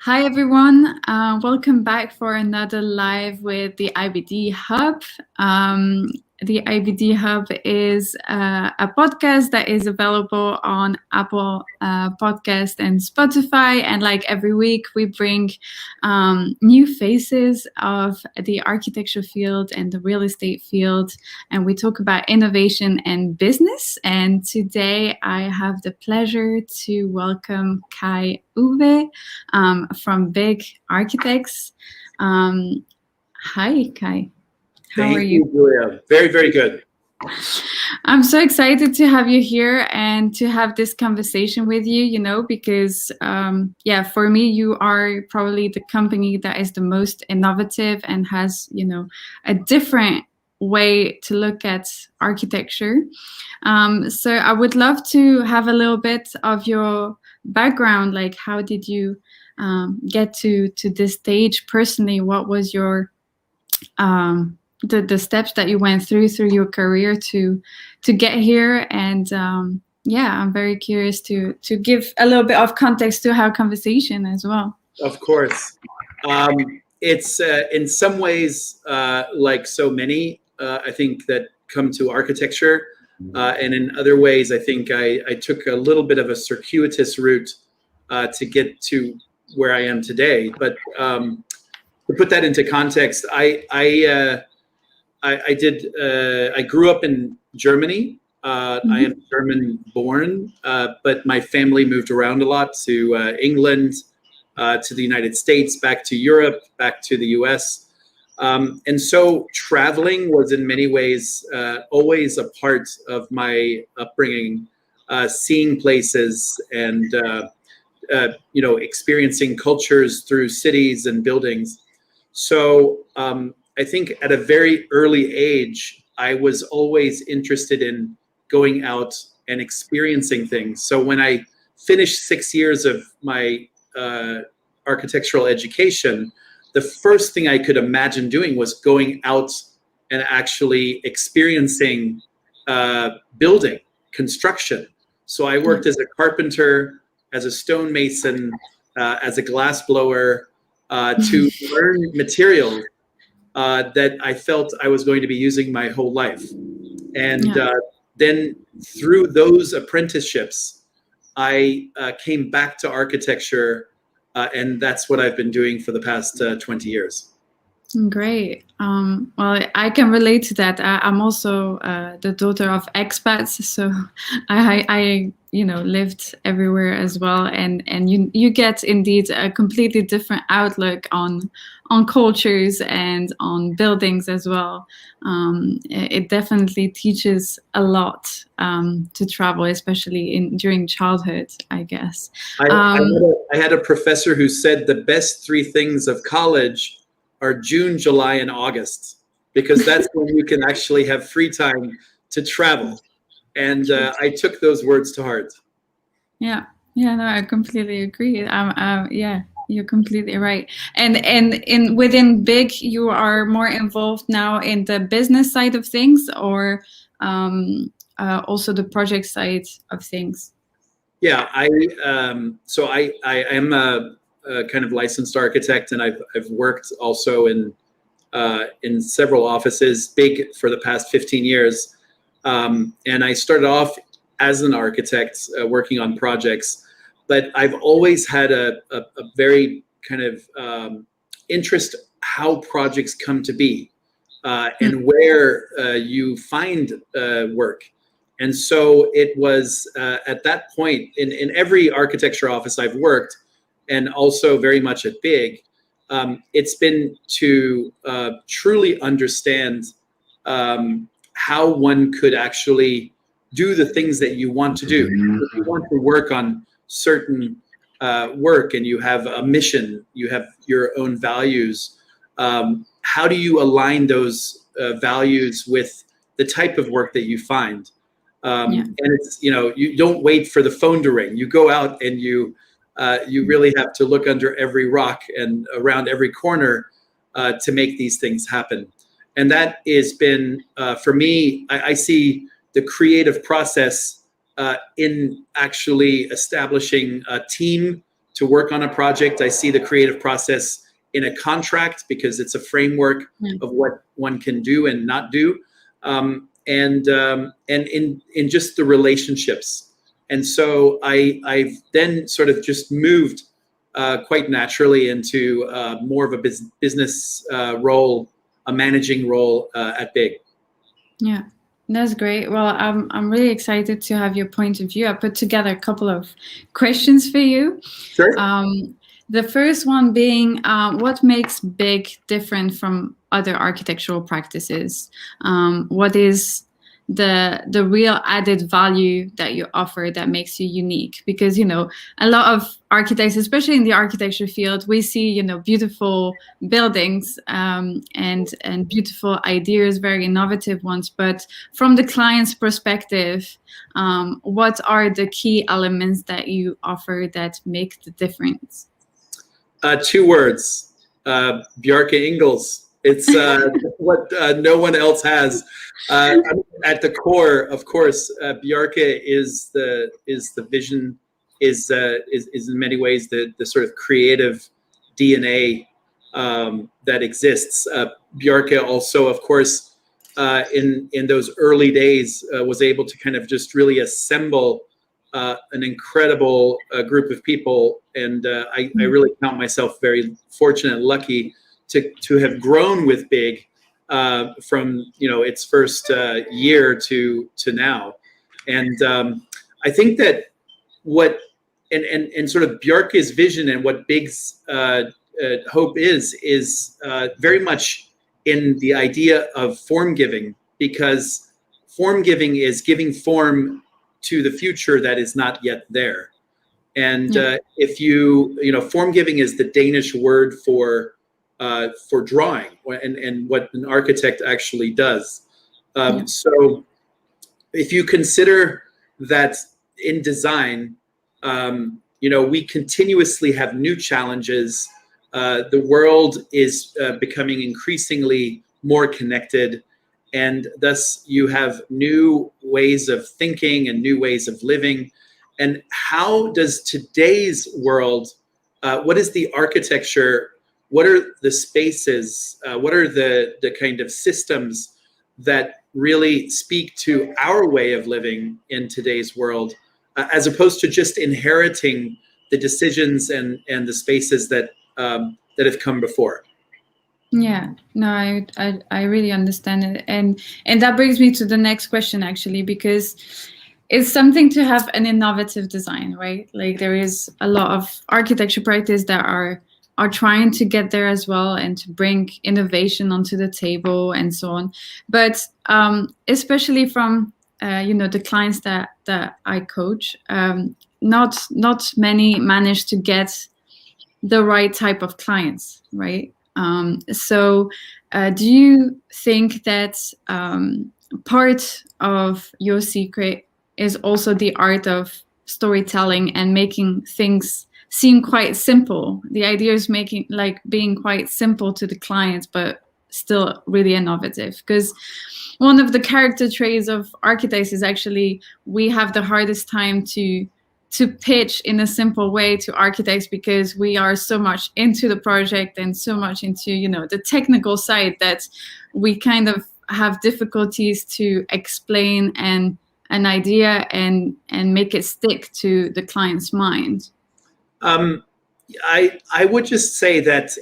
Hi everyone, welcome back for another live with the IBD Hub. The IBD Hub is a podcast that is available on Apple Podcast and Spotify. And like every week, we bring new faces of the architecture field and the real estate field. And we talk about innovation and business. And today I have the pleasure to welcome Kai-Uwe from Big Architects. Hi, Kai. How are you? Thank you, Giulia. Very, very good. I'm so excited to have you here and to have this conversation with you, because, for me, you are probably the company that is the most innovative and has, a different way to look at architecture. So I would love to have a little bit of your background, like how did you get to this stage personally? What was your the steps that you went through your career to get here? And I'm very curious to give a little bit of context to our conversation as well. Of course. It's in some ways like so many, I think, that come to architecture. And in other ways, I think I took a little bit of a circuitous route to get to where I am today. But to put that into context, I grew up in Germany. I am German born, but my family moved around a lot to England, to the United States, back to Europe, back to the US. And so traveling was in many ways always a part of my upbringing, seeing places and experiencing cultures through cities and buildings. So I think at a very early age, I was always interested in going out and experiencing things. So when I finished 6 years of my architectural education, the first thing I could imagine doing was going out and actually experiencing building, construction. So I worked as a carpenter, as a stonemason, as a glassblower, to learn materials that I felt I was going to be using my whole life. And then through those apprenticeships, I came back to architecture, and that's what I've been doing for the past 20 years. Great. Well, I can relate to that. I'm also the daughter of expats, so I lived everywhere as well, and you get indeed a completely different outlook on cultures and on buildings as well. It definitely teaches a lot to travel, especially during childhood, I guess. I had a professor who said the best three things of college are June, July, and August, because that's when you can actually have free time to travel. And I took those words to heart. Yeah, no, I completely agree. You're completely right. And within Big, you are more involved now in the business side of things, or also the project side of things? Yeah, I am a kind of licensed architect, and I've worked also in several offices, Big, for the past 15 years. And I started off as an architect working on projects, but I've always had a very kind of interest how projects come to be and where you find work. And so it was at that point in every architecture office I've worked, and also very much at Big, it's been to truly understand how one could actually do the things that you want to do. If you want to work on certain work and you have a mission, you have your own values, how do you align those values with the type of work that you find? And it's, you don't wait for the phone to ring. You go out and you really have to look under every rock and around every corner to make these things happen. And that has been, for me, I see the creative process in actually establishing a team to work on a project. I see the creative process in a contract because it's a framework of what one can do and not do, and in just the relationships. And so I've then sort of just moved quite naturally into more of a business role, a managing role at Big. Yeah, that's great. Well, I'm really excited to have your point of view. I put together a couple of questions for you. Sure. The first one being, what makes Big different from other architectural practices? What is the real added value that you offer that makes you unique? Because, you know, a lot of architects, especially in the architecture field, we see, you know, beautiful buildings and beautiful ideas, very innovative ones. But from the client's perspective, what are the key elements that you offer that make the difference? 2 words, Bjarke Ingels. It's what no one else has. At the core, of course, Bjarke is the vision, is in many ways the sort of creative DNA that exists. Bjarke also, of course, in those early days, was able to kind of just really assemble an incredible group of people, and I really count myself very fortunate and lucky to have grown with Big from its first year to now. And I think that what and sort of Bjarke's vision and what Big's hope is very much in the idea of form giving, because form giving is giving form to the future that is not yet there. And if form giving is the Danish word for drawing, and what an architect actually does. So if you consider that in design, we continuously have new challenges. The world is becoming increasingly more connected, and thus you have new ways of thinking and new ways of living. And how does today's world, what is the architecture, what are the spaces, what are the kind of systems that really speak to our way of living in today's world, as opposed to just inheriting the decisions and the spaces that have come before? Yeah, no, I really understand it, and that brings me to the next question, actually, because it's something to have an innovative design, right? Like, there is a lot of architecture practice that are trying to get there as well, and to bring innovation onto the table and so on. But especially from the clients that I coach, not many manage to get the right type of clients, right? So do you think that part of your secret is also the art of storytelling and making things seem quite simple? The idea is being quite simple to the clients, but still really innovative. Because one of the character traits of architects is actually we have the hardest time to pitch in a simple way to architects, because we are so much into the project and so much into the technical side that we kind of have difficulties to explain an idea and make it stick to the client's mind. I would just say that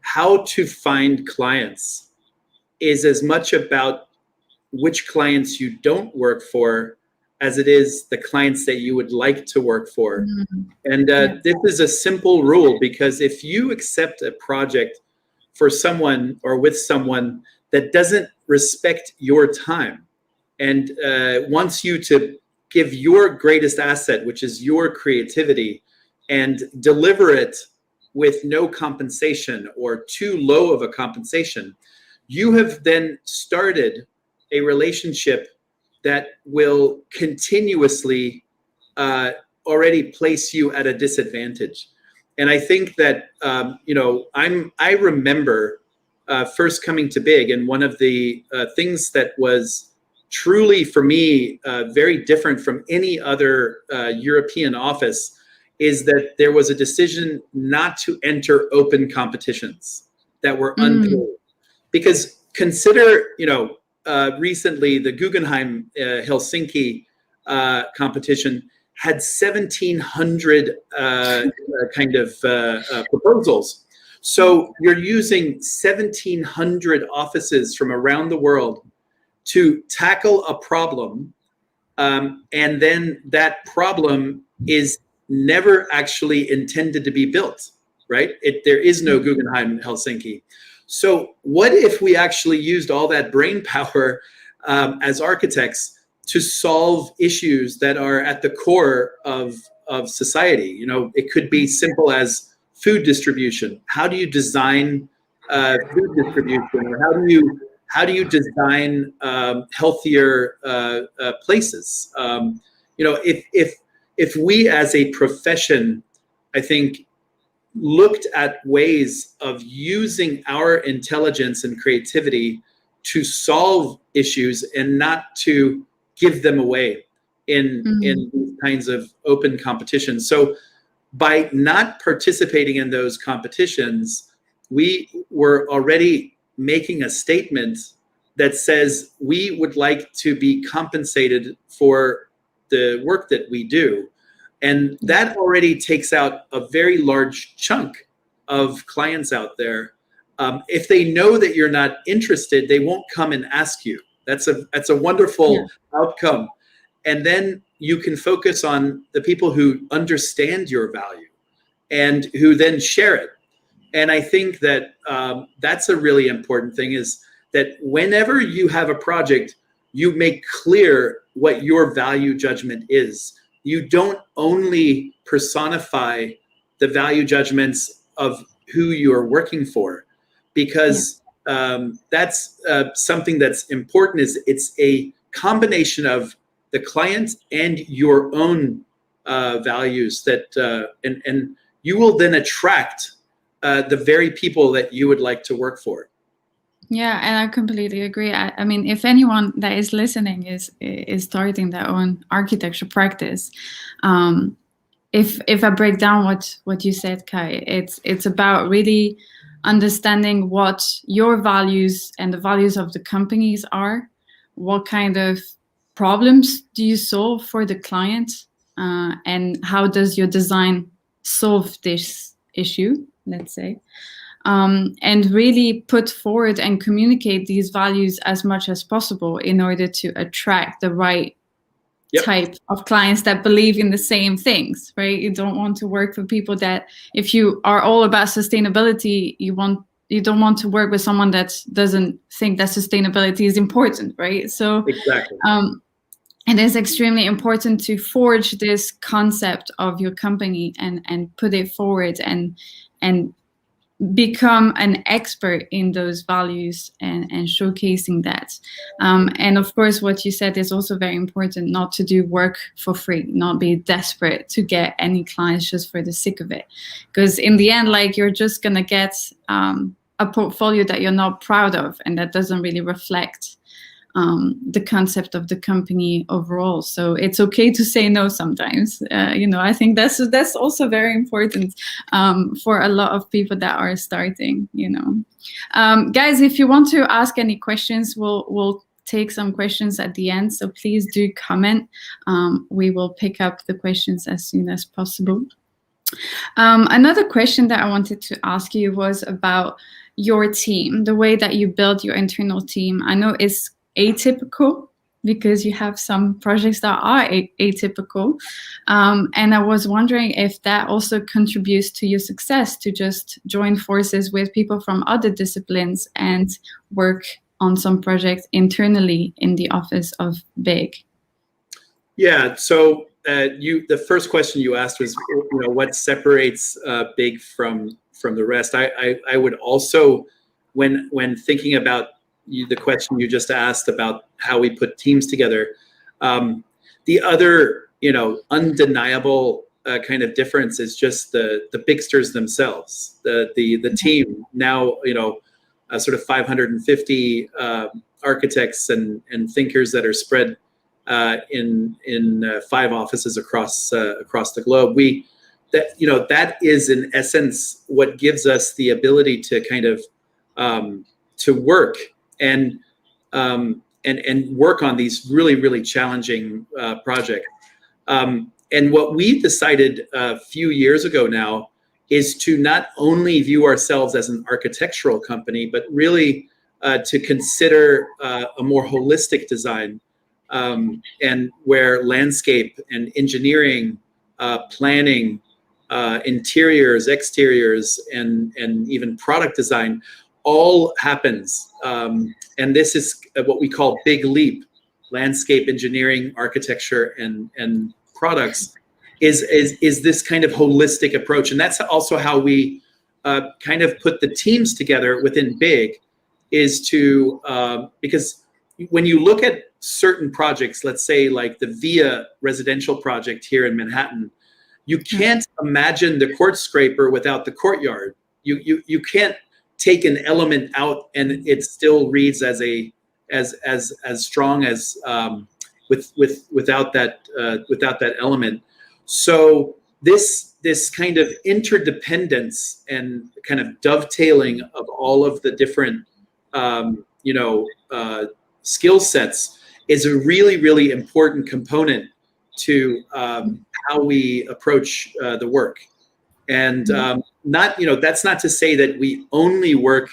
how to find clients is as much about which clients you don't work for as it is the clients that you would like to work for. Mm-hmm. And this is a simple rule, because if you accept a project for someone or with someone that doesn't respect your time and wants you to give your greatest asset, which is your creativity, and deliver it with no compensation or too low of a compensation, you have then started a relationship that will continuously already place you at a disadvantage. And I think that I remember first coming to Big, and one of the things that was truly for me very different from any other European office is that there was a decision not to enter open competitions that were unpaid. Because consider, recently the Guggenheim Helsinki competition had 1,700 proposals. So you're using 1,700 offices from around the world to tackle a problem, and then that problem is never actually intended to be built, right? There is no Guggenheim Helsinki. So what if we actually used all that brain power as architects to solve issues that are at the core of society? It could be simple as food distribution. How do you design food distribution, or how do you design healthier places? If we as a profession, I think, looked at ways of using our intelligence and creativity to solve issues and not to give them away in these kinds of open competitions. So by not participating in those competitions, we were already making a statement that says we would like to be compensated for the work that we do. And that already takes out a very large chunk of clients out there. If they know that you're not interested, they won't come and ask you. That's a wonderful outcome. And then you can focus on the people who understand your value and who then share it. And I think that that's a really important thing, is that whenever you have a project, you make clear what your value judgment is. You don't only personify the value judgments of who you are working for, because that's something that's important. Is it's a combination of the client and your own values that, and you will then attract the very people that you would like to work for. Yeah, and I completely agree. I mean, if anyone that is listening is starting their own architecture practice, if I break down what you said, Kai, it's about really understanding what your values and the values of the companies are. What kind of problems do you solve for the client, and how does your design solve this issue, let's say. And really put forward and communicate these values as much as possible in order to attract the right type of clients that believe in the same things, right? You don't want to work for people that, if you are all about sustainability, you don't want to work with someone that doesn't think that sustainability is important, right? So exactly. It is extremely important to forge this concept of your company and put it forward and become an expert in those values and showcasing that. And of course, what you said is also very important, not to do work for free, not be desperate to get any clients just for the sake of it. Because in the end, like, you're just going to get a portfolio that you're not proud of, and that doesn't really reflect the concept of the company overall. So it's okay to say no sometimes. I think that's also very important for a lot of people that are starting. Guys, if you want to ask any questions, we'll take some questions at the end. So please do comment. We will pick up the questions as soon as possible. Another question that I wanted to ask you was about your team, the way that you build your internal team. I know it's atypical because you have some projects that are atypical, and I was wondering if that also contributes to your success, to just join forces with people from other disciplines and work on some projects internally in the office of BIG. Yeah, so the first question you asked was, what separates BIG from the rest. I would also, when thinking about the question you just asked about how we put teams together, the other undeniable kind of difference is just the Bigsters themselves. The team now, sort of 550 architects and thinkers that are spread in 5 offices across the globe. that is in essence what gives us the ability to kind of to work and work on these really, really challenging projects. And what we decided a few years ago now is to not only view ourselves as an architectural company, but really to consider a more holistic design, and where landscape and engineering, planning, interiors, exteriors, and even product design all happens. And this is what we call Big Leap: landscape, engineering, architecture, and products. Is this kind of holistic approach, and that's also how we kind of put the teams together within Big, is to because when you look at certain projects, let's say like the VIA residential project here in Manhattan, you can't imagine the court scraper without the courtyard. You can't take an element out and it still reads as strong as without that element. So this kind of interdependence and kind of dovetailing of all of the different skill sets is a really, really important component to how we approach the work. And that's not to say that we only work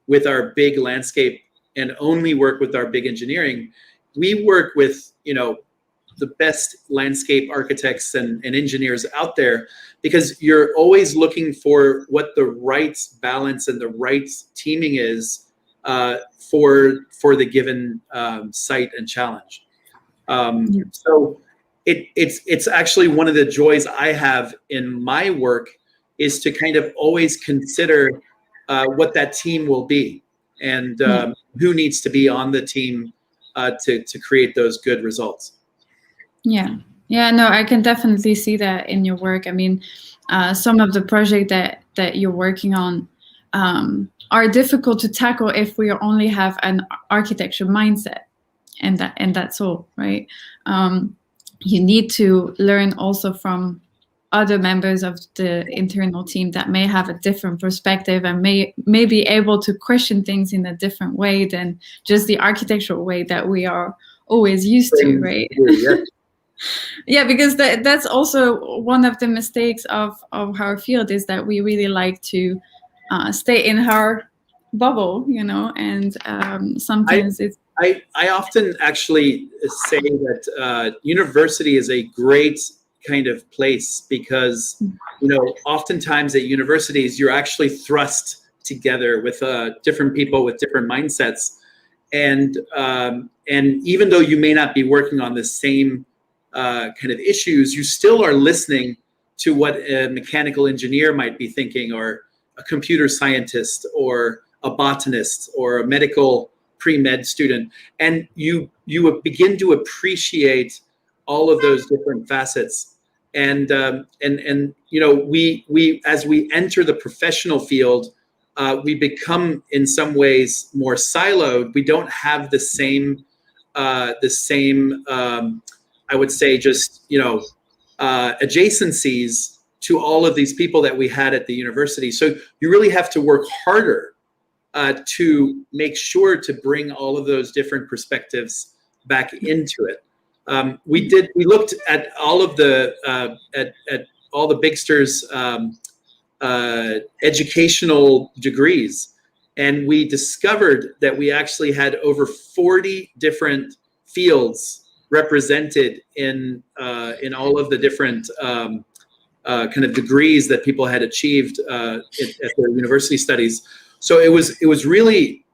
with our big landscape and only work with our big engineering. We work with the best landscape architects and engineers out there, because you're always looking for what the right balance and the right teaming is for the given site and challenge. So it's actually one of the joys I have in my work, is to kind of always consider what that team will be, and who needs to be on the team to create those good results. Yeah, no, I can definitely see that in your work. I mean, some of the projects that you're working on are difficult to tackle if we only have an architecture mindset, and that's all, right? You need to learn also from other members of the internal team that may have a different perspective and may be able to question things in a different way than just the architectural way that we are always used to, right? Yeah, because that's also one of the mistakes of our field, is that we really like to stay in our bubble, and sometimes I often actually say that university is a great kind of place, because oftentimes at universities you're actually thrust together with different people with different mindsets, and even though you may not be working on the same kind of issues, you still are listening to what a mechanical engineer might be thinking, or a computer scientist, or a botanist, or a medical pre-med student, and you begin to appreciate all of those different facets. And we as we enter the professional field, we become in some ways more siloed. We don't have the same I would say just adjacencies to all of these people that we had at the university. So you really have to work harder to make sure to bring all of those different perspectives back into it. We looked at all of the at all the Bigsters educational degrees, and we discovered that we actually had over 40 different fields represented in all of the different kind of degrees that people had achieved at their university studies. So it was really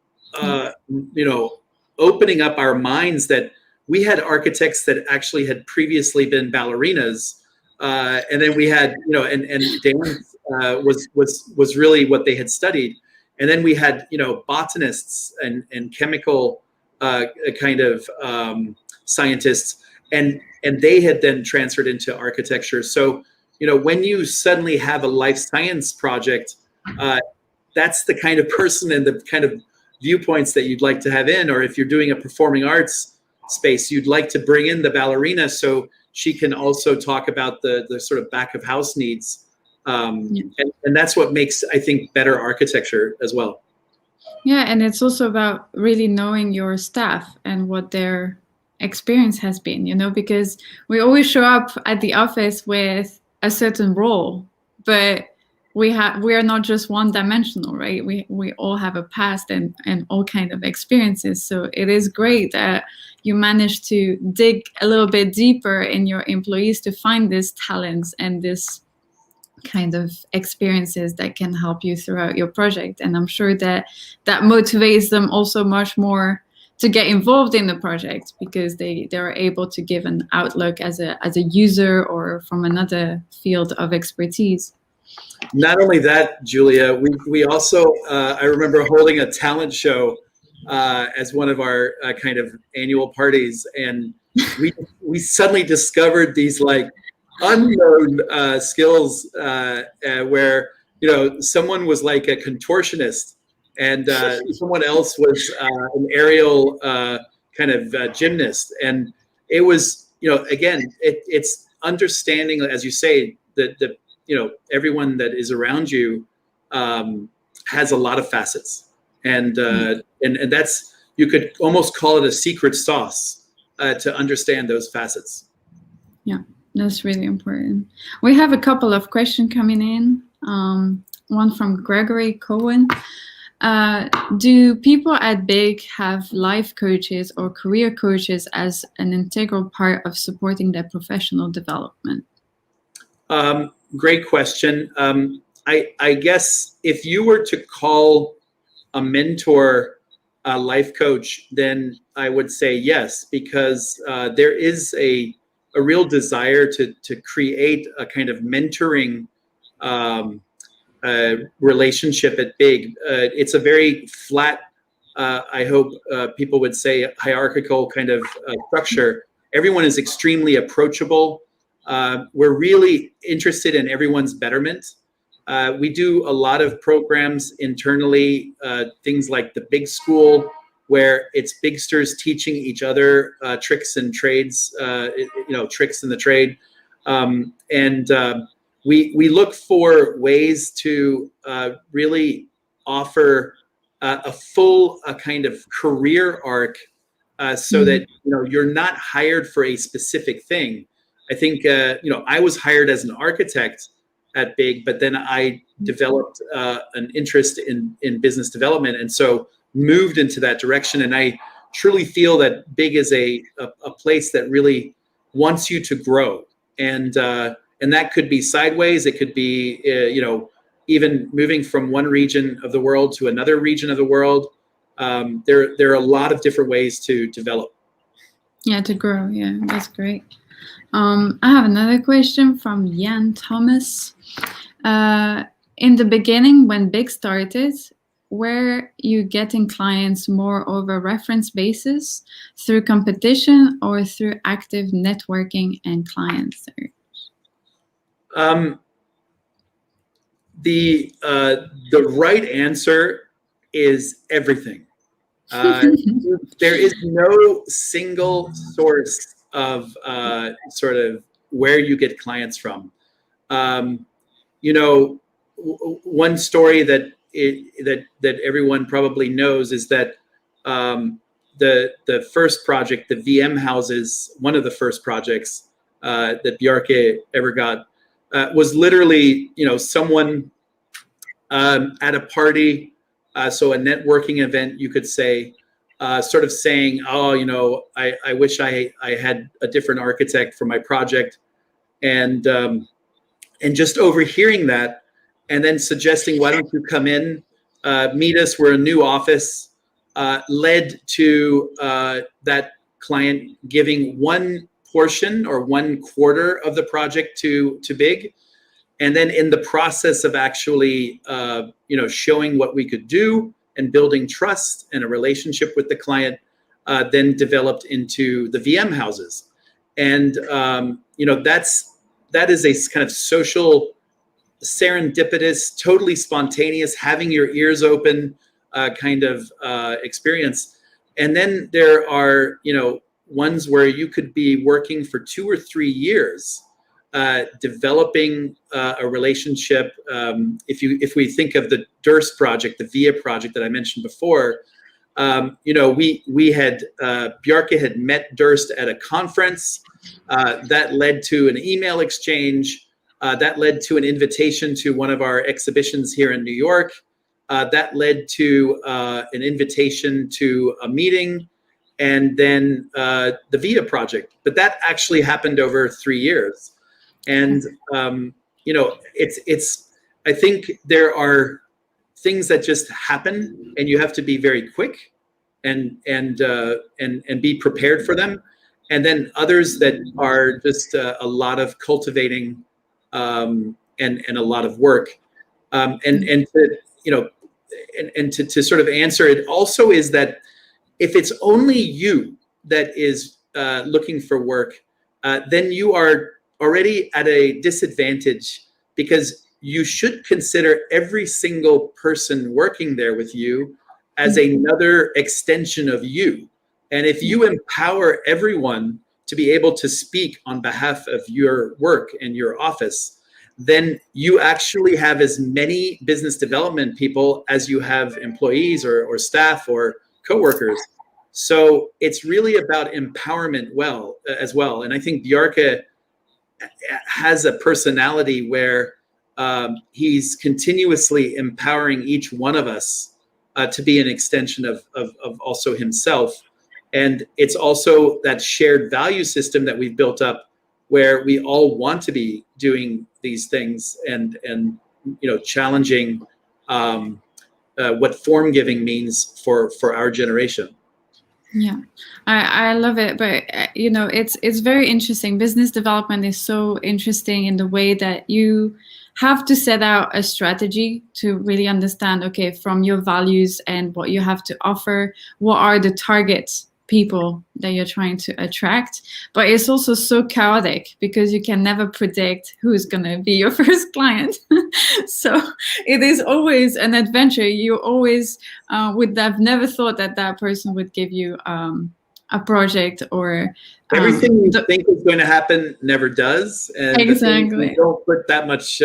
opening up our minds that we had architects that actually had previously been ballerinas, and then we had and dance was really what they had studied, and then we had botanists and chemical kind of scientists, and they had then transferred into architecture. So when you suddenly have a life science project, that's the kind of person and the kind of viewpoints that you'd like to have in. Or if you're doing a performing arts space, you'd like to bring in the ballerina so she can also talk about the sort of back of house needs. And that's what makes, I think, better architecture as well. Yeah, and it's also about really knowing your staff and what their experience has been, because we always show up at the office with a certain role, but we are not just one dimensional, right? We all have a past and all kind of experiences. So it is great that you managed to dig a little bit deeper in your employees to find these talents and this kind of experiences that can help you throughout your project. And I'm sure that motivates them also much more to get involved in the project, because they're able to give an outlook as a user or from another field of expertise. Not only that, Giulia, we also, I remember holding a talent show as one of our kind of annual parties, and we suddenly discovered these like unknown skills where someone was like a contortionist, and someone else was an aerial kind of gymnast, and it was again it's understanding, as you say, that everyone that is around you has a lot of facets, and that's, you could almost call it a secret sauce to understand those facets. Yeah, that's really important. We have a couple of questions coming in. One from Gregory Cohen. Do people at Big have life coaches or career coaches as an integral part of supporting their professional development? Great question. I guess if you were to call a mentor a life coach, then I would say yes, because there is a real desire to create a kind of mentoring relationship at Big. It's a very flat, I hope people would say, hierarchical kind of structure. Everyone is extremely approachable. We're really interested in everyone's betterment. We do a lot of programs internally, things like the Big School, where it's Bigsters teaching each other tricks and trades, tricks in the trade. We look for ways to really offer a full kind of career arc so that you're not hired for a specific thing. I think I was hired as an architect at Big, but then I developed an interest in business development, and so moved into that direction. And I truly feel that Big is a place that really wants you to grow, and that could be sideways. It could be even moving from one region of the world to another region of the world. There are a lot of different ways to develop. Yeah, to grow. Yeah, that's great. I have another question from Jan Thomas. In the beginning, when Big started, were you getting clients more over reference basis, through competition, or through active networking and client search? The right answer is everything. There is no single source of sort of where you get clients from. One story that everyone probably knows is that the first project, the VM houses, one of the first projects that Bjarke ever got, was literally someone at a party, so a networking event, you could say, sort of saying, oh, I wish I had a different architect for my project, and just overhearing that, and then suggesting, why don't you come in, meet us, we're a new office, led to that client giving one portion or 1/4 of the project to Big. And then in the process of actually, showing what we could do and building trust and a relationship with the client, then developed into the VM houses. And, that is a kind of social, serendipitous, totally spontaneous, having your ears open kind of experience. And then there are, ones where you could be working for 2 or 3 years, developing a relationship. If we think of the Durst project, the FAIA project that I mentioned before, we had Bjarke had met Durst at a conference that led to an email exchange, that led to an invitation to one of our exhibitions here in New York, that led to an invitation to a meeting, and then the FAIA project. But that actually happened over 3 years, and it's I think there are things that just happen, and you have to be very quick and be prepared for them. And then others that are just a lot of cultivating and a lot of work. To sort of answer it also is that if it's only you that is looking for work, then you are already at a disadvantage, because you should consider every single person working there with you as another extension of you. And if you empower everyone to be able to speak on behalf of your work and your office, then you actually have as many business development people as you have employees or staff or coworkers. So it's really about empowerment as well. And I think Bjarke has a personality where he's continuously empowering each one of us to be an extension of also himself. And it's also that shared value system that we've built up, where we all want to be doing these things and challenging what Formgiving means for our generation. Yeah, I love it. But, it's very interesting. Business development is so interesting in the way that you have to set out a strategy to really understand, okay, from your values and what you have to offer, what are the targets people that you're trying to attract. But it's also so chaotic because you can never predict who's going to be your first client. So it is always an adventure. You always would have never thought that person would give you a project, or everything you think is going to happen never does, and exactly. The things you don't put that much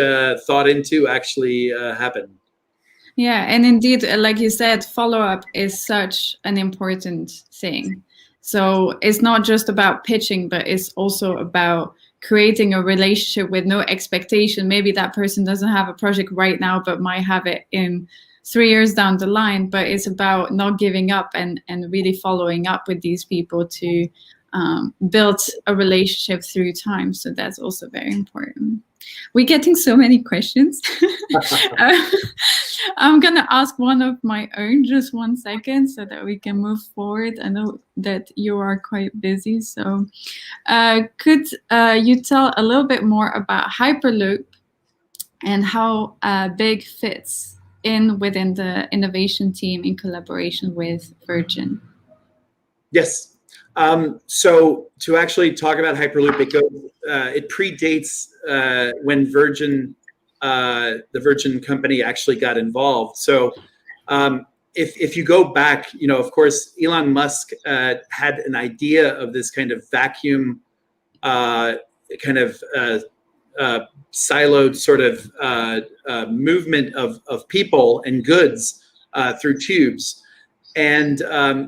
thought into actually happen. Yeah, and indeed, like you said, follow-up is such an important thing. So it's not just about pitching, but it's also about creating a relationship with no expectation. Maybe that person doesn't have a project right now, but might have it in 3 years down the line. But it's about not giving up and really following up with these people to build a relationship through time. So that's also very important. We're getting so many questions. I'm going to ask one of my own, just 1 second, so that we can move forward. I know that you are quite busy. So could you tell a little bit more about Hyperloop and how Big fits within the innovation team in collaboration with Virgin? Yes. So to actually talk about Hyperloop, it predates when the Virgin company actually got involved. So if you go back, of course, Elon Musk had an idea of this kind of vacuum, siloed sort of movement of people and goods through tubes. And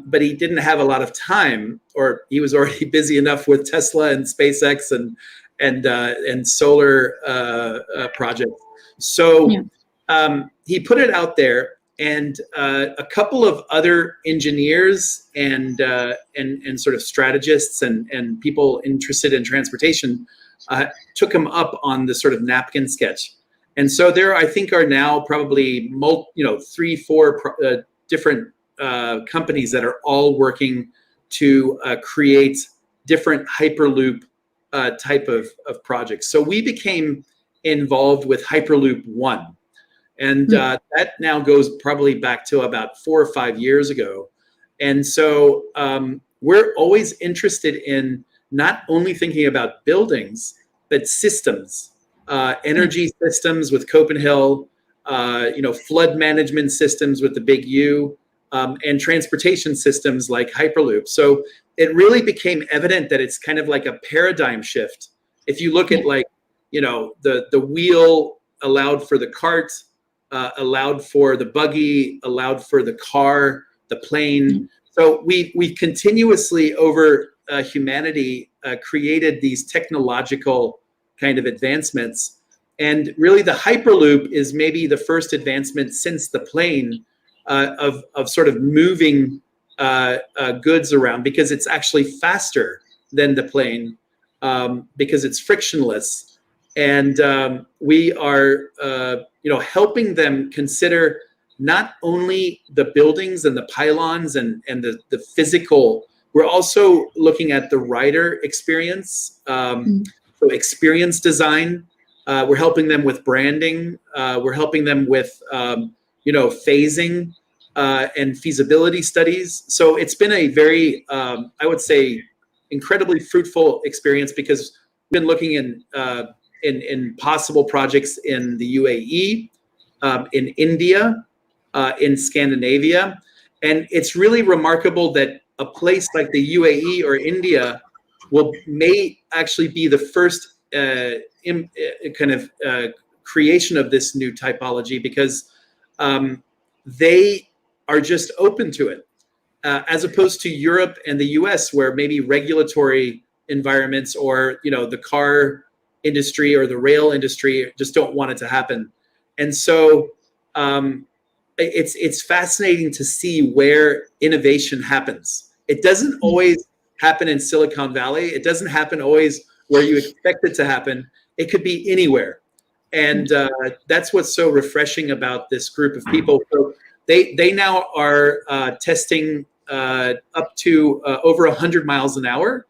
but he didn't have a lot of time, or he was already busy enough with Tesla and SpaceX and solar projects. So he put it out there, and a couple of other engineers and sort of strategists and people interested in transportation took him up on the sort of napkin sketch. And so there, I think, are now probably 3-4 different companies that are all working to create different Hyperloop type of projects. So we became involved with Hyperloop 1. And that now goes probably back to about 4 or 5 years ago. And so we're always interested in not only thinking about buildings, but systems, energy systems with Copenhagen, flood management systems with the big U, and transportation systems like Hyperloop. So it really became evident that it's kind of like a paradigm shift. If you look at like, the wheel allowed for the cart, allowed for the buggy, allowed for the car, the plane. So we continuously over humanity created these technological kind of advancements. And really the Hyperloop is maybe the first advancement since the plane of sort of moving goods around, because it's actually faster than the plane, because it's frictionless. And we are helping them consider not only the buildings and the pylons and the physical, we're also looking at the rider experience, so experience design. We're helping them with branding. We're helping them with phasing and feasibility studies. So it's been a very, I would say, incredibly fruitful experience, because we've been looking in possible projects in the UAE, in India, in Scandinavia. And it's really remarkable that a place like the UAE or India may actually be the first creation of this new typology, because they are just open to it, as opposed to Europe and the US, where maybe regulatory environments or the car industry or the rail industry just don't want it to happen. And so it's fascinating to see where innovation happens. It doesn't always happen in Silicon Valley. It doesn't happen always where you expect it to happen. It could be anywhere. And that's what's so refreshing about this group of people. So they now are testing up to over 100 miles an hour.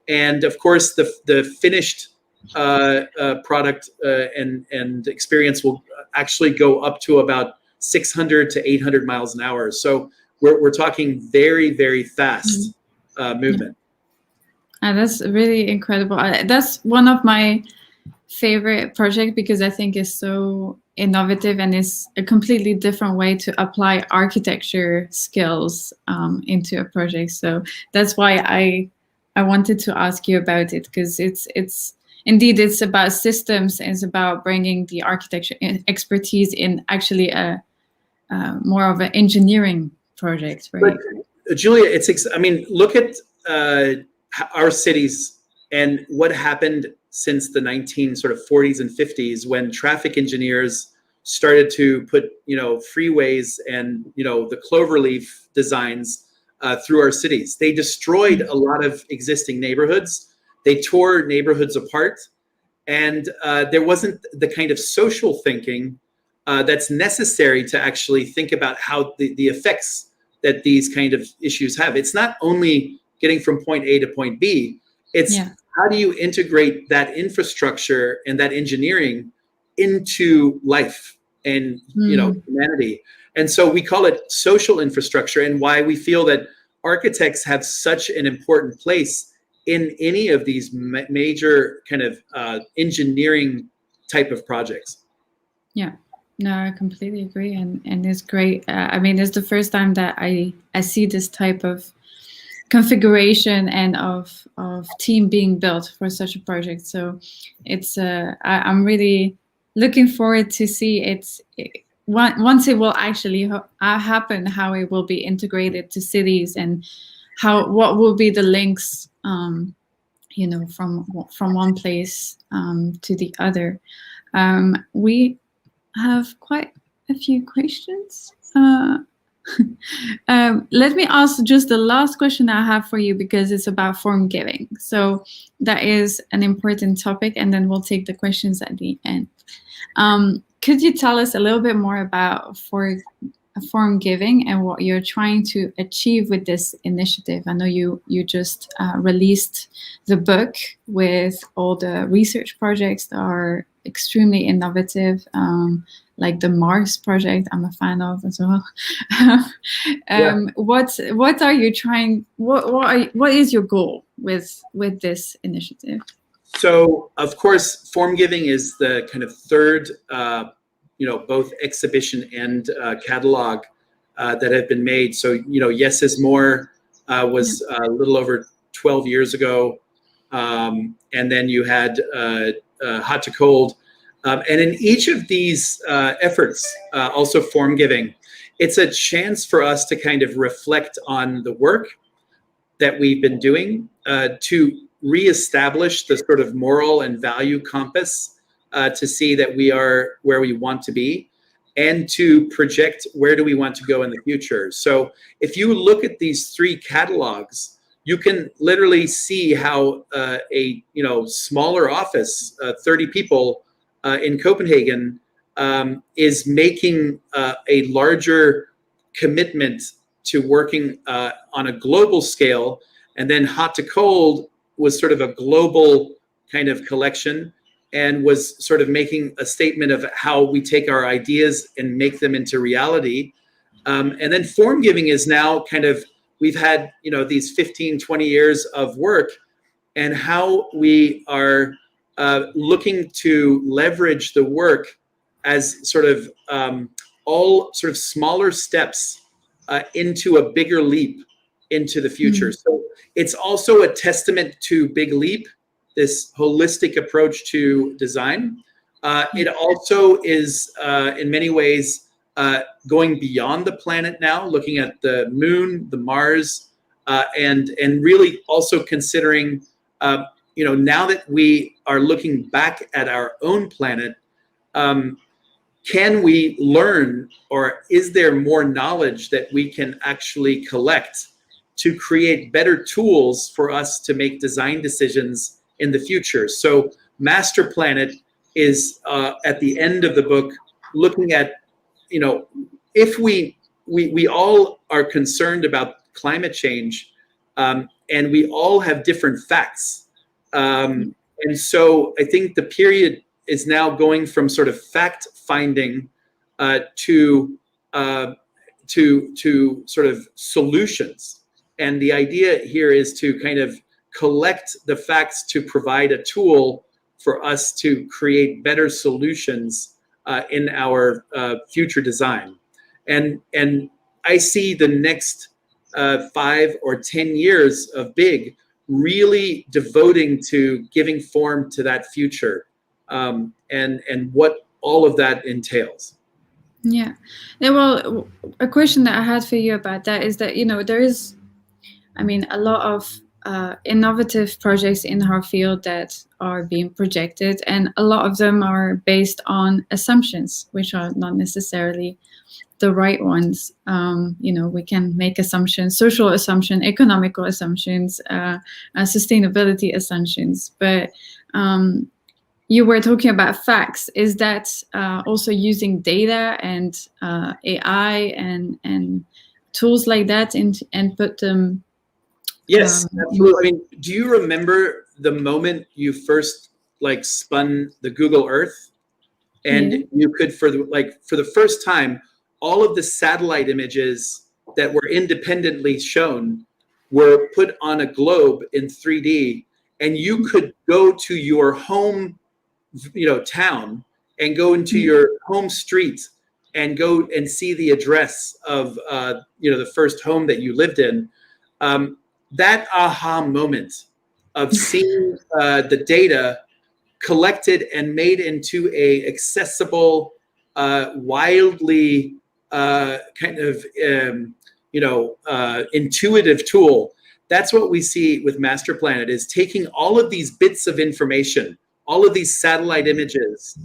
And of course, the finished product and experience will actually go up to about 600 to 800 miles an hour. So we're talking very, very fast movement. That's really incredible. That's one of my favorite projects, because I think it's so innovative and it's a completely different way to apply architecture skills into a project. So that's why I wanted to ask you about it, because it's indeed, it's about systems, and it's about bringing the architecture expertise in actually a more of an engineering project, right? But Giulia, look at our cities and what happened since the 40s and 50s, when traffic engineers started to put freeways and the cloverleaf designs through our cities. They destroyed a lot of existing neighborhoods. They tore neighborhoods apart, and there wasn't the kind of social thinking that's necessary to actually think about how the effects that these kind of issues have. It's not only getting from point A to point B, it's how do you integrate that infrastructure and that engineering into life and humanity. And so we call it social infrastructure, and why we feel that architects have such an important place in any of these major kind of engineering type of projects. Yeah, no, I completely agree, and it's great. It's the first time that I see this type of configuration and of team being built for such a project. So it's I'm really looking forward to see once it will actually happen, how it will be integrated to cities, and what will be the links from one place to the other. We have quite a few questions. Let me ask just the last question I have for you, because it's about Formgiving. So that is an important topic, and then we'll take the questions at the end. Could you tell us a little bit more about Formgiving and what you're trying to achieve with this initiative? I know you just released the book with all the research projects that are extremely innovative, like the Mars project I'm a fan of as well. What are you trying? What is your goal with this initiative? So of course, Formgiving is the kind of third, both exhibition and catalog that have been made. So Yes is More was a little over 12 years ago. And then you had hot to cold. And in each of these efforts, also Formgiving, it's a chance for us to kind of reflect on the work that we've been doing, to reestablish the sort of moral and value compass, to see that we are where we want to be, and to project where do we want to go in the future. So if you look at these three catalogs, you can literally see how a smaller office, 30 people in Copenhagen, is making a larger commitment to working on a global scale. And then hot to cold was sort of a global kind of collection, and was sort of making a statement of how we take our ideas and make them into reality. And then Formgiving is now kind of, we've had, these 15, 20 years of work, and how we are looking to leverage the work as sort of all sort of smaller steps into a bigger leap into the future. So it's also a testament to Big Leap, this holistic approach to design. It also is, in many ways, going beyond the planet now, looking at the moon, the Mars, and really also considering, now that we are looking back at our own planet, can we learn, or is there more knowledge that we can actually collect to create better tools for us to make design decisions in the future? So Master Planet is at the end of the book looking at, if we all are concerned about climate change, and we all have different facts. And so I think the period is now going from sort of fact finding to sort of solutions. And the idea here is to kind of collect the facts to provide a tool for us to create better solutions in our future design. And I see the next 5 or 10 years of Big really devoting to giving form to that future, and what all of that entails. Yeah. Well, a question that I had for you about that is that, there is, a lot of innovative projects in our field that are being projected, and a lot of them are based on assumptions, which are not necessarily the right ones. We can make assumptions, social assumptions, economical assumptions, sustainability assumptions, but you were talking about facts. Is that also using data and AI and tools like that and put them? Yes, absolutely. Do you remember the moment you first spun the Google Earth, and you could for the first time, all of the satellite images that were independently shown were put on a globe in 3D, and you could go to your home, town, and go into your home street and go and see the address of, the first home that you lived in. That aha moment of seeing the data collected and made into a accessible, wildly kind of intuitive tool. That's what we see with Master Planet, is taking all of these bits of information, all of these satellite images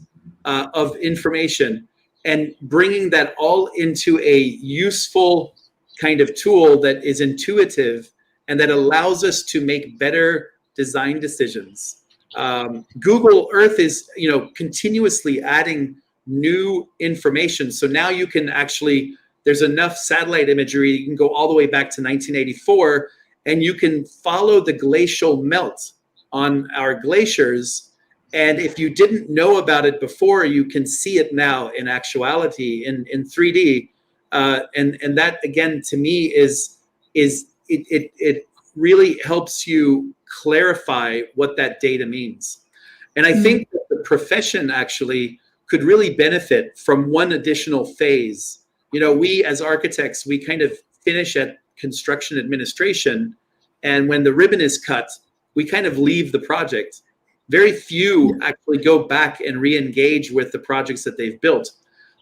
of information, and bringing that all into a useful kind of tool that is intuitive and that allows us to make better design decisions. Google Earth is, continuously adding new information. So now you can actually, there's enough satellite imagery, you can go all the way back to 1984, and you can follow the glacial melt on our glaciers. And if you didn't know about it before, you can see it now in actuality in 3D. And that, again, to me it really helps you clarify what that data means. And I think that the profession actually could really benefit from one additional phase. We as architects, we kind of finish at construction administration, And when the ribbon is cut, we kind of leave the project. Very few actually go back and re-engage with the projects that they've built.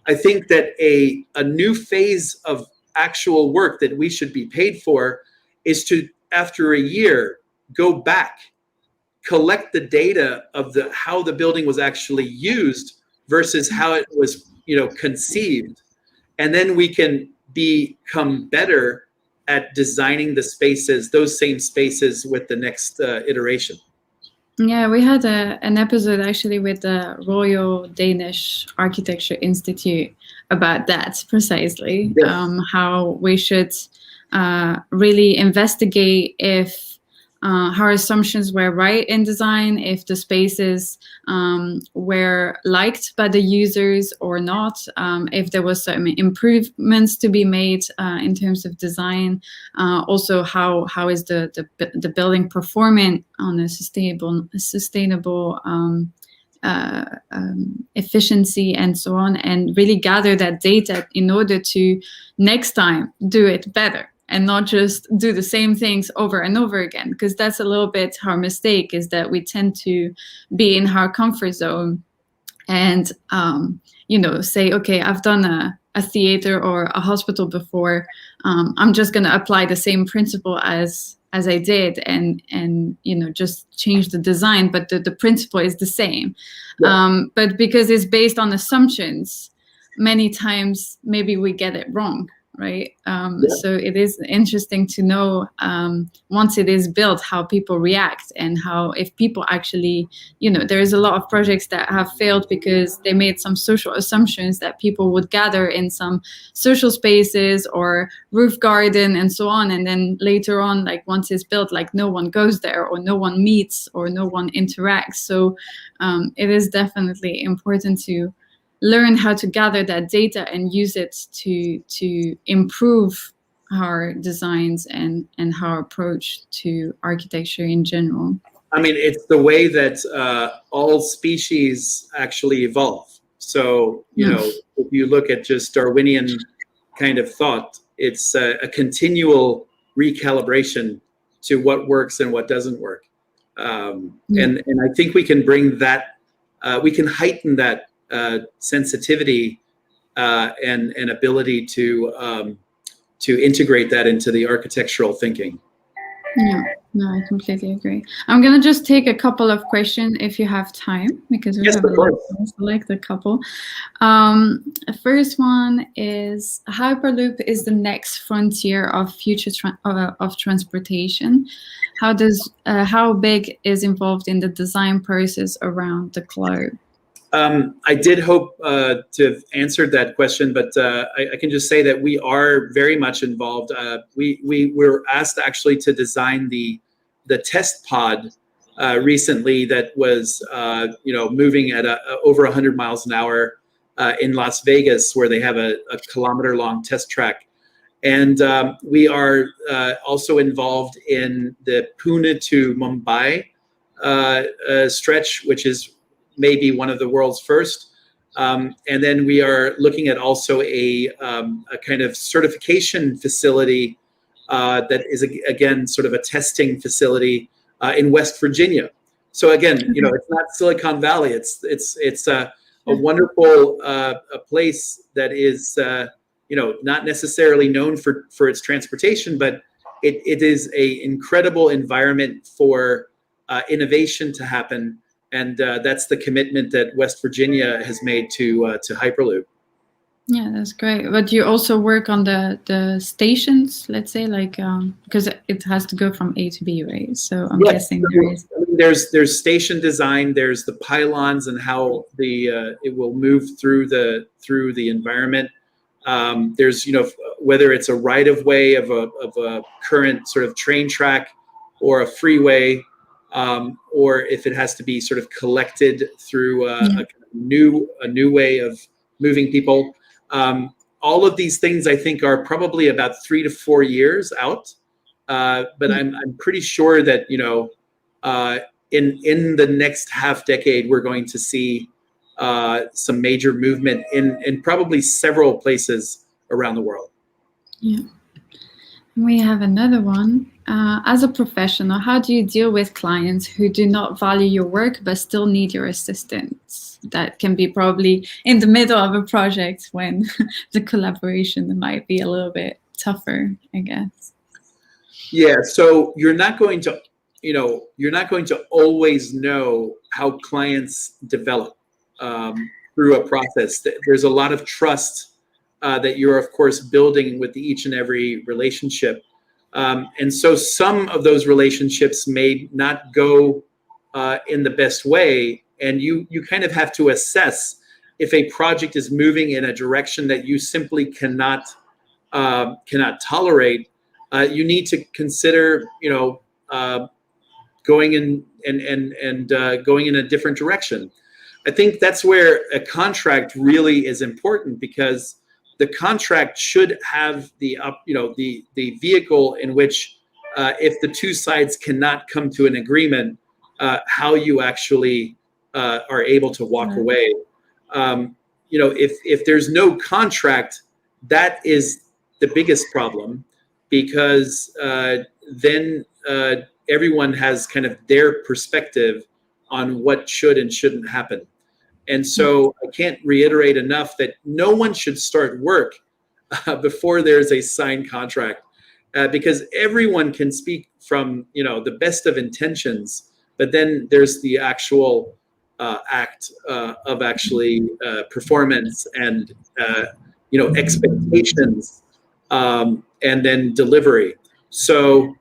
I think that a new phase of actual work that we should be paid for is to, after a year, go back, collect the data of how the building was actually used versus how it was, conceived, and then we can become better at designing the spaces, those same spaces, with the next iteration. Yeah, we had an episode actually with the Royal Danish Architecture Institute about that precisely. Yes. How we should really investigate if our assumptions were right in design, if the spaces were liked by the users or not, if there was some improvements to be made in terms of design. Also, how is the building performing on a sustainable efficiency and so on, and really gather that data in order to next time do it better and not just do the same things over and over again, because that's a little bit our mistake, is that we tend to be in our comfort zone and say, okay, I've done a theater or a hospital before, I'm just going to apply the same principle as I did and just change the design, but the principle is the same. Yeah. But because it's based on assumptions, many times maybe we get it wrong, right? So it is interesting to know once it is built, how people react, and how, if people actually, there is a lot of projects that have failed because they made some social assumptions that people would gather in some social spaces or roof garden and so on, and then later on, like once it's built, like no one goes there or no one meets or no one interacts. So it is definitely important to learn how to gather that data and use it to improve our designs and our approach to architecture in general. I mean, it's the way that all species actually evolve. So, if you look at just Darwinian kind of thought, it's a continual recalibration to what works and what doesn't work. And I think we can bring that, we can heighten that sensitivity and ability to integrate that into the architectural thinking. Yeah, no, I completely agree. I'm gonna just take a couple of questions if you have time, because we have a lot of select a couple. First one is, Hyperloop is the next frontier of future of transportation. How big is involved in the design process around the globe? I did hope to have answered that question, but I can just say that we are very much involved. We were asked actually to design the test pod recently that was moving at over 100 miles an hour in Las Vegas, where they have a kilometer-long test track. And we are also involved in the Pune to Mumbai stretch, which is maybe one of the world's first. And then we are looking at also a kind of certification facility that is, again, sort of a testing facility in West Virginia. So again, it's not Silicon Valley. It's a wonderful place that is, not necessarily known for its transportation, but it is an incredible environment for innovation to happen. And that's the commitment that West Virginia has made to Hyperloop. Yeah, that's great. But you also work on the stations, let's say, like because it has to go from A to B, right? So I'm guessing there's station design. There's the pylons and how it will move through the environment. There's whether it's a right of way of a current sort of train track or a freeway. Or if it has to be sort of collected through a new way of moving people. All of these things, I think, are probably about 3 to 4 years out. But I'm pretty sure that in the next half decade, we're going to see some major movement in probably several places around the world. Yeah. We have another one. As a professional, how do you deal with clients who do not value your work but still need your assistance? That can be probably in the middle of a project when the collaboration might be a little bit tougher, I guess. Yeah, so you're not going to, you're not going to always know how clients develop through a process. There's a lot of trust that you're, of course, building with each and every relationship. And so some of those relationships may not go in the best way. And you kind of have to assess if a project is moving in a direction that you simply cannot tolerate. You need to consider, going in and going in a different direction. I think that's where a contract really is important, because the contract should have the vehicle in which, if the two sides cannot come to an agreement, how you actually are able to walk away. If there's no contract, that is the biggest problem, because then everyone has kind of their perspective on what should and shouldn't happen. And so I can't reiterate enough that no one should start work before there's a signed contract, because everyone can speak from the best of intentions, but then there's the actual act of actually performance and expectations, and then delivery. So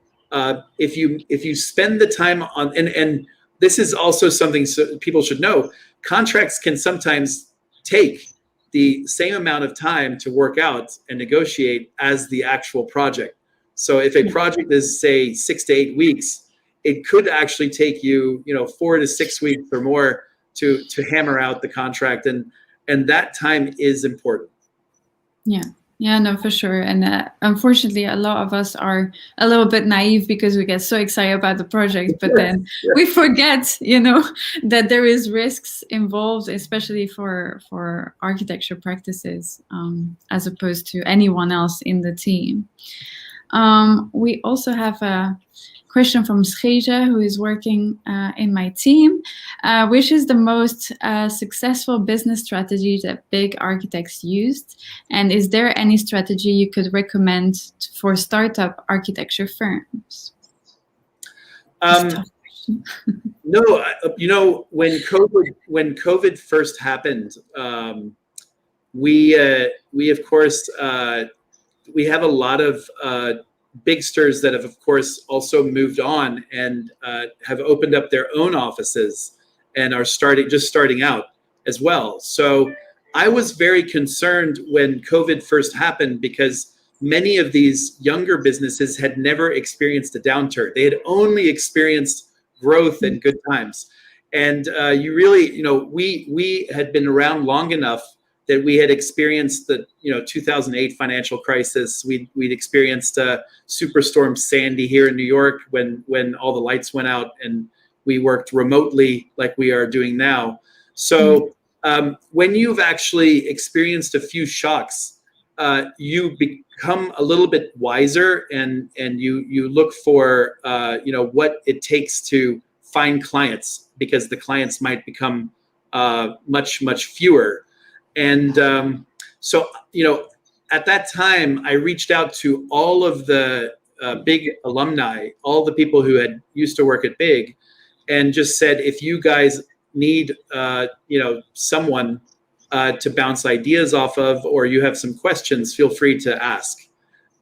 if you spend the time on, and this is also something people should know, contracts can sometimes take the same amount of time to work out and negotiate as the actual project. So if a project is, say, 6 to 8 weeks, it could actually take you 4 to 6 weeks or more to hammer out the contract, and that time is important. Yeah, no, for sure. And unfortunately, a lot of us are a little bit naive because we get so excited about the project, but then we forget, that there is risks involved, especially for architecture practices, as opposed to anyone else in the team. We also have a question from Scheja, who is working in my team. Which is the most successful business strategy that big architects used? And is there any strategy you could recommend for startup architecture firms? No, when COVID first happened, we of course we have a lot of bigsters that have, of course, also moved on and have opened up their own offices and are starting out as well. So I was very concerned when COVID first happened, because many of these younger businesses had never experienced a downturn. They had only experienced growth and good times. And you really, we had been around long enough that we had experienced the 2008 financial crisis. We'd experienced Superstorm Sandy here in New York when all the lights went out and we worked remotely like we are doing now. So when you've actually experienced a few shocks, you become a little bit wiser, and you look for what it takes to find clients, because the clients might become much fewer. And so, at that time, I reached out to all of the big alumni, all the people who had used to work at Big, and just said, if you guys need, someone to bounce ideas off of, or you have some questions, feel free to ask.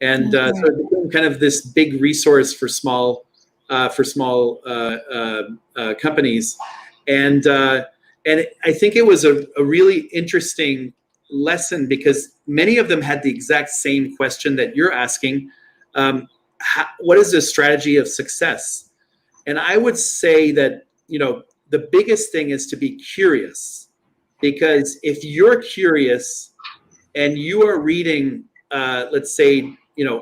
And so it became kind of this big resource for small companies. And I think it was a really interesting lesson, because many of them had the exact same question that you're asking. What is the strategy of success? And I would say that, the biggest thing is to be curious, because if you're curious and you are reading, let's say,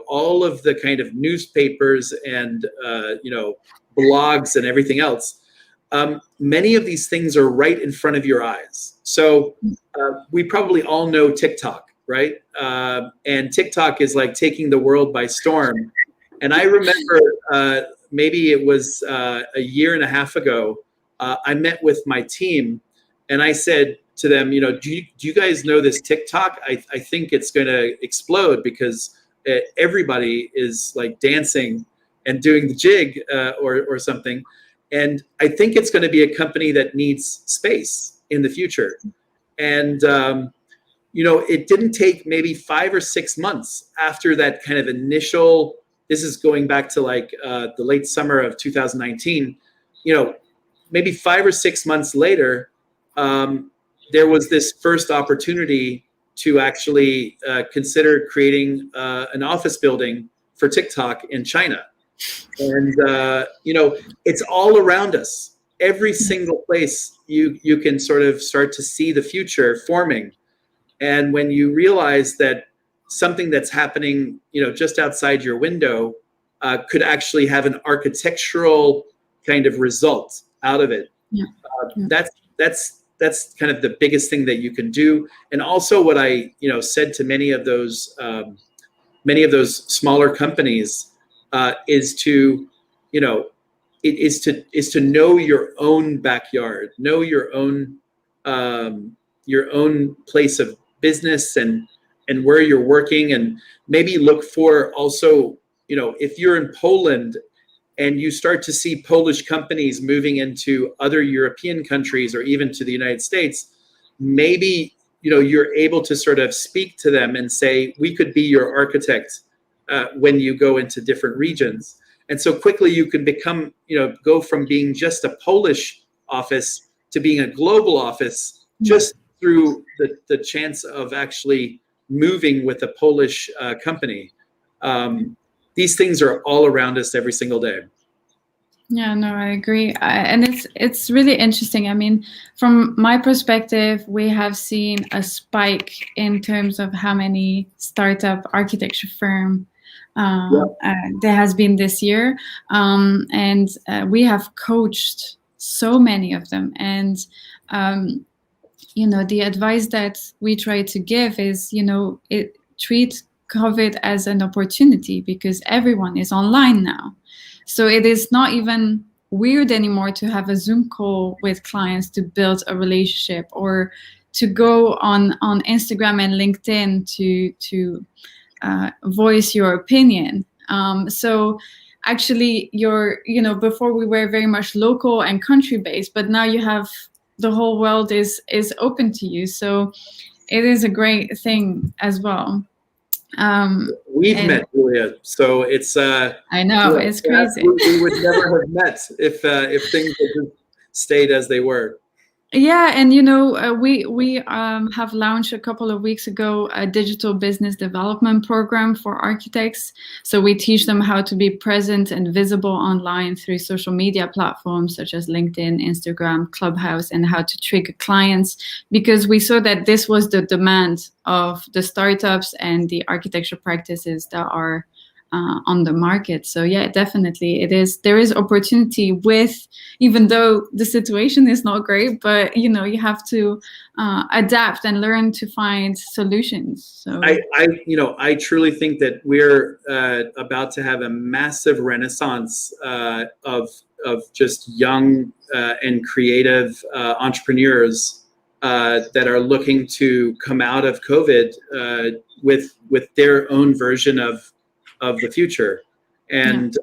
all of the kind of newspapers and, blogs and everything else, many of these things are right in front of your eyes. So we probably all know TikTok, right? And TikTok is like taking the world by storm. And I remember maybe it was a year and a half ago, I met with my team and I said to them, do you guys know this TikTok? I think it's going to explode because everybody is like dancing and doing the jig or something. And I think it's going to be a company that needs space in the future. And, it didn't take maybe 5 or 6 months after that kind of initial, this is going back to like the late summer of 2019, maybe 5 or 6 months later, there was this first opportunity to actually consider creating an office building for TikTok in China. And, it's all around us. Every single place you can sort of start to see the future forming. And when you realize that something that's happening, just outside your window could actually have an architectural kind of result out of it. Yeah. That's kind of the biggest thing that you can do. And also what I, said to many of those smaller companies is to, is to know your own backyard, know your own place of business and where you're working, and maybe look for also, if you're in Poland and you start to see Polish companies moving into other European countries or even to the United States, maybe, you're able to sort of speak to them and say, we could be your architect when you go into different regions. And so quickly you can become, go from being just a Polish office to being a global office just through the chance of actually moving with a Polish company. These things are all around us every single day. Yeah, no, I agree. And it's really interesting. I mean, from my perspective, we have seen a spike in terms of how many startup architecture firms there has been this year. And we have coached so many of them. And the advice that we try to give is, treat COVID as an opportunity, because everyone is online now. So it is not even weird anymore to have a Zoom call with clients to build a relationship, or to go on Instagram and LinkedIn to voice your opinion. So actually before we were very much local and country based, but now you have the whole world is open to you. So it is a great thing as well. We've met, Giulia, so it's I know, it's crazy. We would never have met if things had just stayed as they were. Yeah, and we have launched a couple of weeks ago a digital business development program for architects. So we teach them how to be present and visible online through social media platforms such as LinkedIn, Instagram, Clubhouse, and how to trigger clients, because we saw that this was the demand of the startups and the architecture practices that are on the market. So yeah, definitely there is opportunity even though the situation is not great, but you have to adapt and learn to find solutions. So I truly think that we're about to have a massive renaissance of just young and creative entrepreneurs that are looking to come out of COVID with their own version of the future. And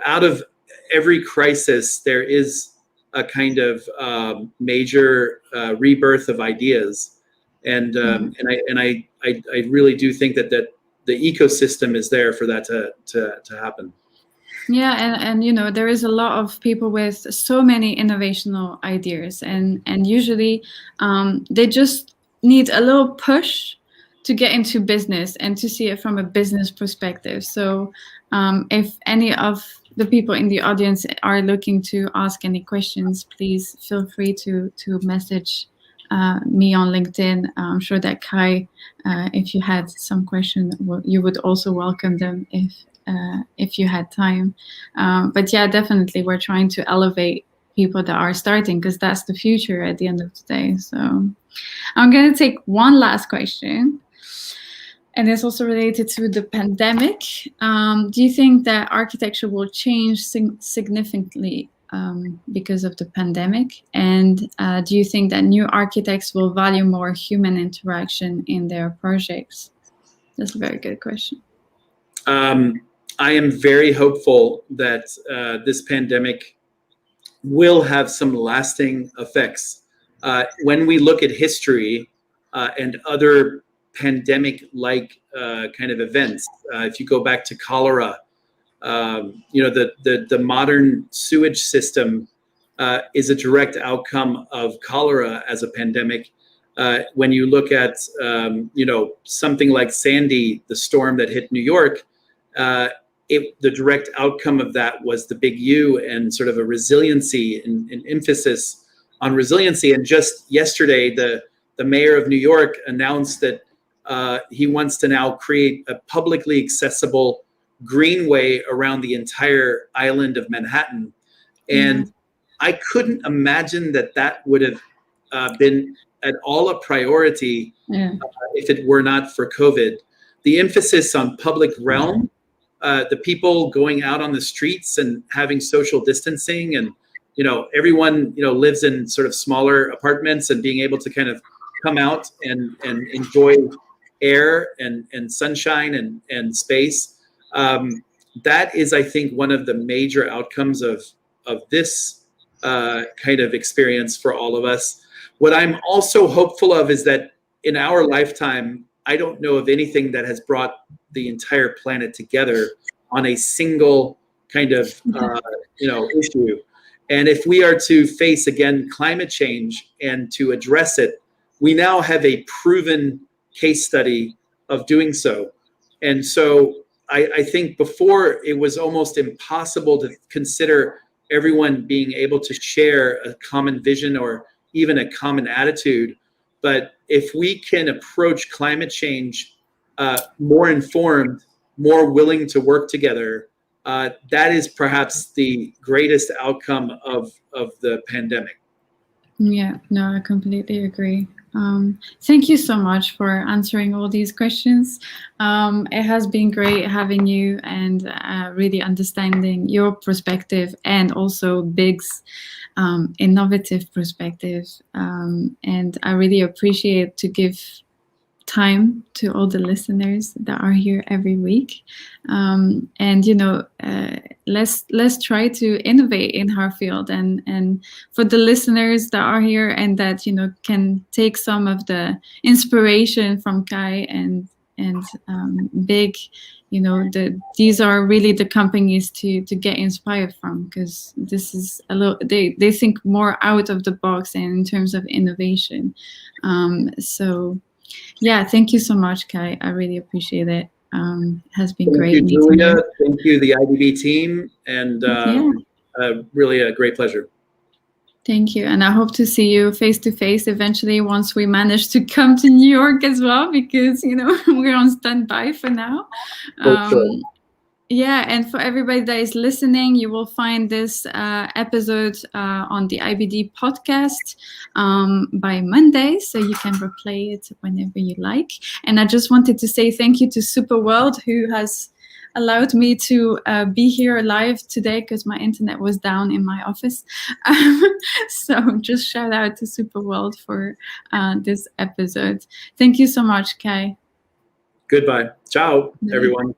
out of every crisis there is a kind of major rebirth of ideas, and I really do think that the ecosystem is there for that to happen. Yeah, and there is a lot of people with so many innovational ideas, and usually they just need a little push to get into business and to see it from a business perspective. So if any of the people in the audience are looking to ask any questions, please feel free to message me on LinkedIn. I'm sure that Kai, if you had some question, you would also welcome them if you had time. But yeah, definitely we're trying to elevate people that are starting, because that's the future at the end of the day. So I'm going to take one last question. And it's also related to the pandemic. Do you think that architecture will change significantly because of the pandemic? And do you think that new architects will value more human interaction in their projects? That's a very good question. I am very hopeful that this pandemic will have some lasting effects. When we look at history and other pandemic-like kind of events, if you go back to cholera, the modern sewage system is a direct outcome of cholera as a pandemic. When you look at something like Sandy, the storm that hit New York, the direct outcome of that was the big U and sort of a resiliency and emphasis on resiliency. And just yesterday, the mayor of New York announced that he wants to now create a publicly accessible greenway around the entire island of Manhattan. And I couldn't imagine that would have been at all a priority if it were not for COVID. The emphasis on public realm, the people going out on the streets and having social distancing, and everyone lives in sort of smaller apartments, and being able to kind of come out and enjoy air and sunshine and space. That is, I think, one of the major outcomes of this kind of experience for all of us. What I'm also hopeful of is that in our lifetime, I don't know of anything that has brought the entire planet together on a single kind of issue. And if we are to face again climate change and to address it, we now have a proven case study of doing so. And so I think before it was almost impossible to consider everyone being able to share a common vision or even a common attitude. But if we can approach climate change more informed, more willing to work together, that is perhaps the greatest outcome of the pandemic. Yeah, no, I completely agree. Thank you so much for answering all these questions. It has been great having you and really understanding your perspective and also Big's innovative perspective. And I really appreciate to give time to all the listeners that are here every week. And let's try to innovate in our field, and for the listeners that are here and that can take some of the inspiration from Kai and Big, these are really the companies to get inspired from, because this is a little, they think more out of the box and in terms of innovation. So yeah, thank you so much, Kai. I really appreciate it. It has been great. Thank you, Giulia. Thank you, the IBB team, and really a great pleasure. Thank you, and I hope to see you face to face eventually once we manage to come to New York as well, because we're on standby for now. Yeah, and for everybody that is listening, you will find this episode on the IBD podcast by Monday, so you can replay it whenever you like. And I just wanted to say thank you to Superworld, who has allowed me to be here live today because my internet was down in my office. So just shout out to Superworld for this episode. Thank you so much, Kai. Goodbye. Ciao, everyone.